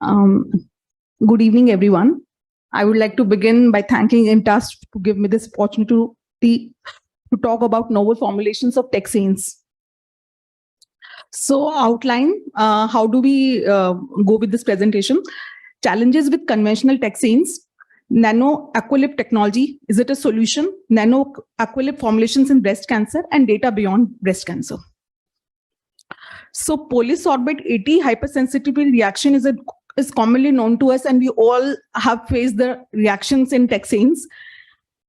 Um, Good evening, everyone. I would like to begin by thanking INTAS to give me this opportunity to talk about novel formulations of Taxanes. So, outline, how do we go with this presentation? Challenges with conventional Taxanes. Nano-aqualip technology, is it a solution? Nano-aqualip formulations in breast cancer and data beyond breast cancer. So polysorbate 80 hypersensitivity reaction is commonly known to us, and we all have faced the reactions in Taxanes.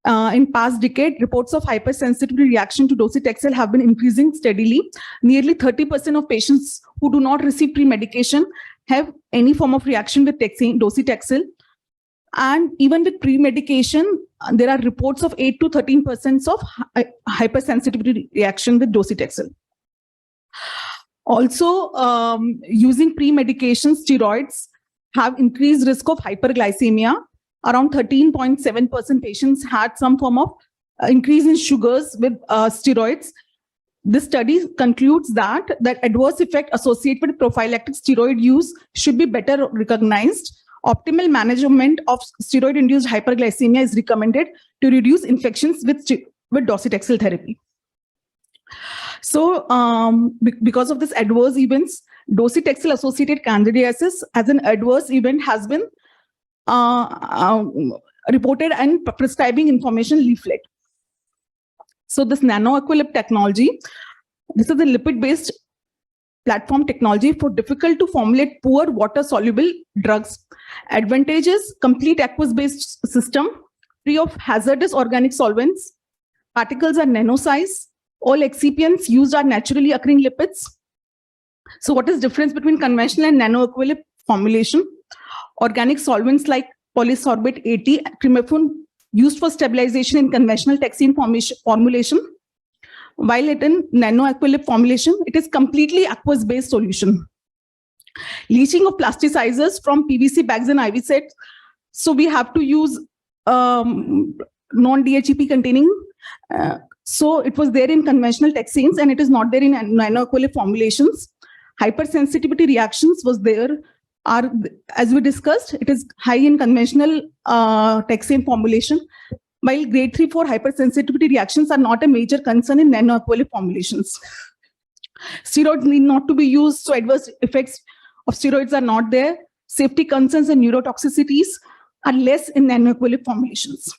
In past decade, reports of hypersensitivity reaction to docetaxel have been increasing steadily. Nearly 30% of patients who do not receive pre-medication have any form of reaction with docetaxel. And even with pre-medication, there are reports of 8 to 13% of hypersensitivity reaction with docetaxel. Also, using pre-medication steroids have increased risk of hyperglycemia. Around 13.7% patients had some form of increase in sugars with steroids. This study concludes that adverse effect associated with prophylactic steroid use should be better recognized. Optimal management of steroid-induced hyperglycemia is recommended to reduce infections with docetaxel therapy. So, because of this adverse events, docetaxel-associated candidiasis as an adverse event has been reported and prescribing information leaflet. So, this nano-aqualip technology, this is a lipid-based platform technology for difficult to formulate poor water-soluble drugs. Advantages: complete aqueous-based system, free of hazardous organic solvents. Particles are nano-size. All excipients used are naturally occurring lipids. So what is the difference between conventional and nano-aqualip formulation? Organic solvents like polysorbate 80, trimethoprim used for stabilization in conventional Taxane formulation. While in nano-aqualip formulation, it is completely aqueous-based solution. Leaching of plasticizers from PVC bags and IV sets. So we have to use non-DHEP containing. So it was there in conventional Taxanes and it is not there in nano-aqualip formulations. Hypersensitivity reactions was there. As we discussed, it is high in conventional Taxane formulation, while grade 3-4 hypersensitivity reactions are not a major concern in nano-aqualip formulations. Steroids need not to be used, so adverse effects of steroids are not there. Safety concerns and neurotoxicities are less in nano-aqualip formulations.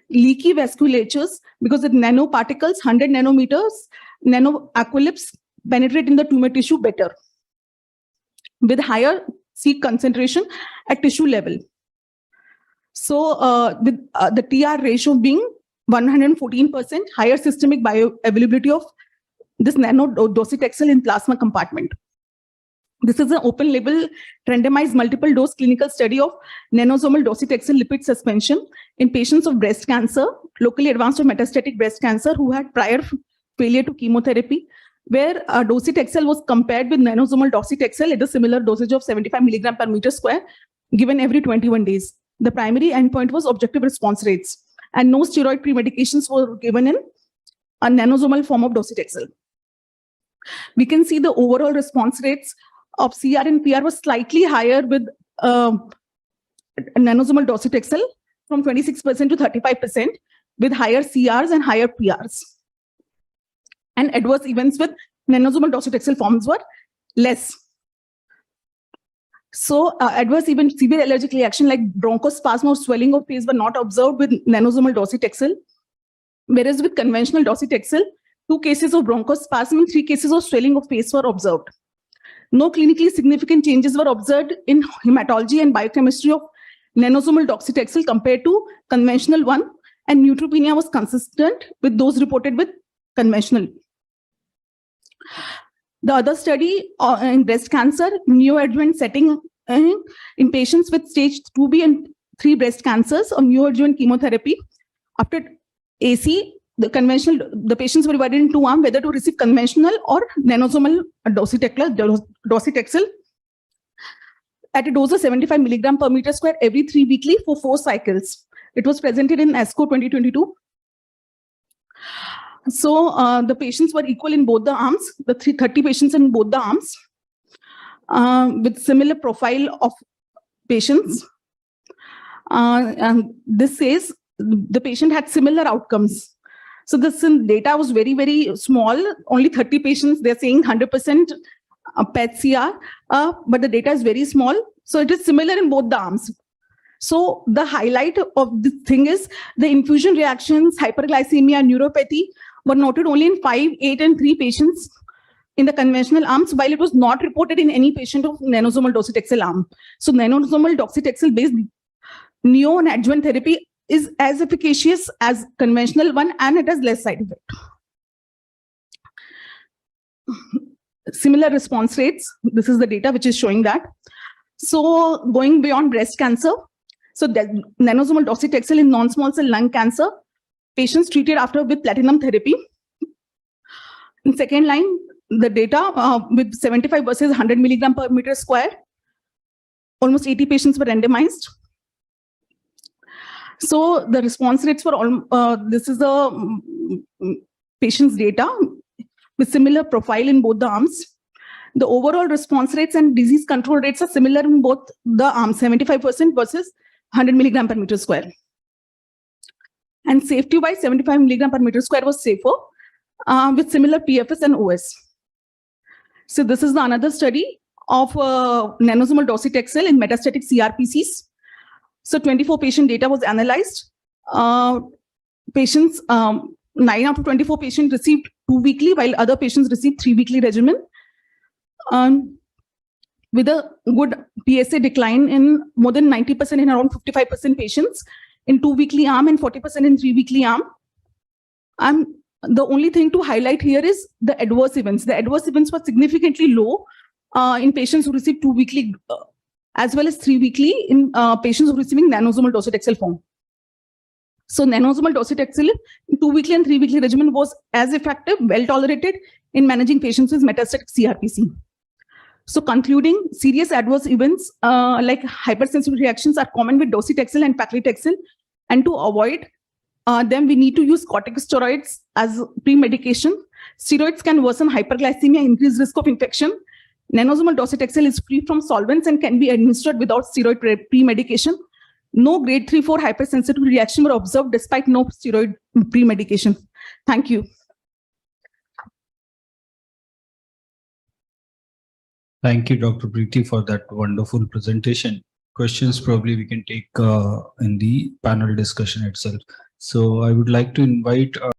Leaky vasculatures, because the nanoparticles, 100 nanometers, nano-aqualips penetrate in the tumor tissue better, with higher C concentration at tissue level. So with the TR ratio being 114%, higher systemic bioavailability of this nano-docetaxel in plasma compartment. This is an open label randomized multiple dose clinical study of nanosomal docetaxel lipid suspension in patients of breast cancer, locally advanced or metastatic breast cancer who had prior failure to chemotherapy, where docetaxel was compared with nanosomal docetaxel at a similar dosage of 75 milligram per meter square given every 21 days. The primary endpoint was objective response rates, and no steroid pre-medications were given in a nanosomal form of docetaxel. We can see the overall response rates of CR and PR was slightly higher with nanosomal docetaxel from 26% to 35%, with higher CRs and higher PRs. And adverse events with nanosomal docetaxel forms were less. So adverse events, severe allergic reaction like bronchospasm or swelling of face were not observed with nanosomal docetaxel, whereas with conventional docetaxel, 2 cases of bronchospasm and 3 cases of swelling of face were observed. No clinically significant changes were observed in hematology and biochemistry of nanosomal docetaxel compared to conventional one, and neutropenia was consistent with those reported with conventional. The other study in breast cancer, neoadjuvant setting in patients with stage 2B and 3 breast cancers or neoadjuvant chemotherapy. After AC, the patients were divided in 2 arms, whether to receive conventional or nanosomal docetaxel at a dose of 75 milligram per meter square every 3 weekly for 4 cycles. It was presented in ASCO 2022. So the patients were equal in both the arms, the 30 patients in both the arms. with similar profile of patients. And this says the patient had similar outcomes. So this data was very, very small, only 30 patients. They're saying 100% PET-CR, but the data is very small. So it is similar in both the arms. So the highlight of this thing is the infusion reactions, hyperglycemia, neuropathy were noted only in 5, 8, and 3 patients in the conventional arms, while it was not reported in any patient of nanosomal docetaxel arm. So nanosomal docetaxel-based neo and adjuvant therapy is as efficacious as conventional one, and it has less side effect. Similar response rates. This is the data which is showing that. So going beyond breast cancer, so nanosomal docetaxel in non-small cell lung cancer, patients treated after with platinum therapy. In second line, the data with 75 versus 100 milligram per meter square, almost 80 patients were randomized. So the response rates for all, this is the patient's data with similar profile in both the arms. The overall response rates and disease control rates are similar in both the arms, 75% versus 100 milligram per meter square. And safety-wise, 75 milligram per meter square was safer with similar PFS and OS. So this is the another study of nanosomal docetaxel in metastatic CRPCs. So 24 patient data was analyzed. Patients, 9 out of 24 patients received 2 weekly, while other patients received 3 weekly regimen. With a good PSA decline in more than 90% in around 55% patients in 2 weekly arm and 40% in 3 weekly arm. The only thing to highlight here is the adverse events. The adverse events were significantly low in patients who received 2 weekly as well as 3 weekly in patients who are receiving nanosomal docetaxel form. So nanosomal docetaxel in 2 weekly and 3 weekly regimen was as effective, well tolerated in managing patients with metastatic CRPC. So concluding, serious adverse events like hypersensitivity reactions are common with docetaxel and paclitaxel, and to avoid them, we need to use corticosteroids as pre-medication. Steroids can worsen hyperglycemia, increase risk of infection. Nanosomal docetaxel is free from solvents and can be administered without steroid pre-medication. No grade 3-4 hypersensitivity reaction were observed despite no steroid pre-medication. Thank you. Thank you, Dr. Priti, for that wonderful presentation. Questions probably we can take in the panel discussion itself. So I would like to invite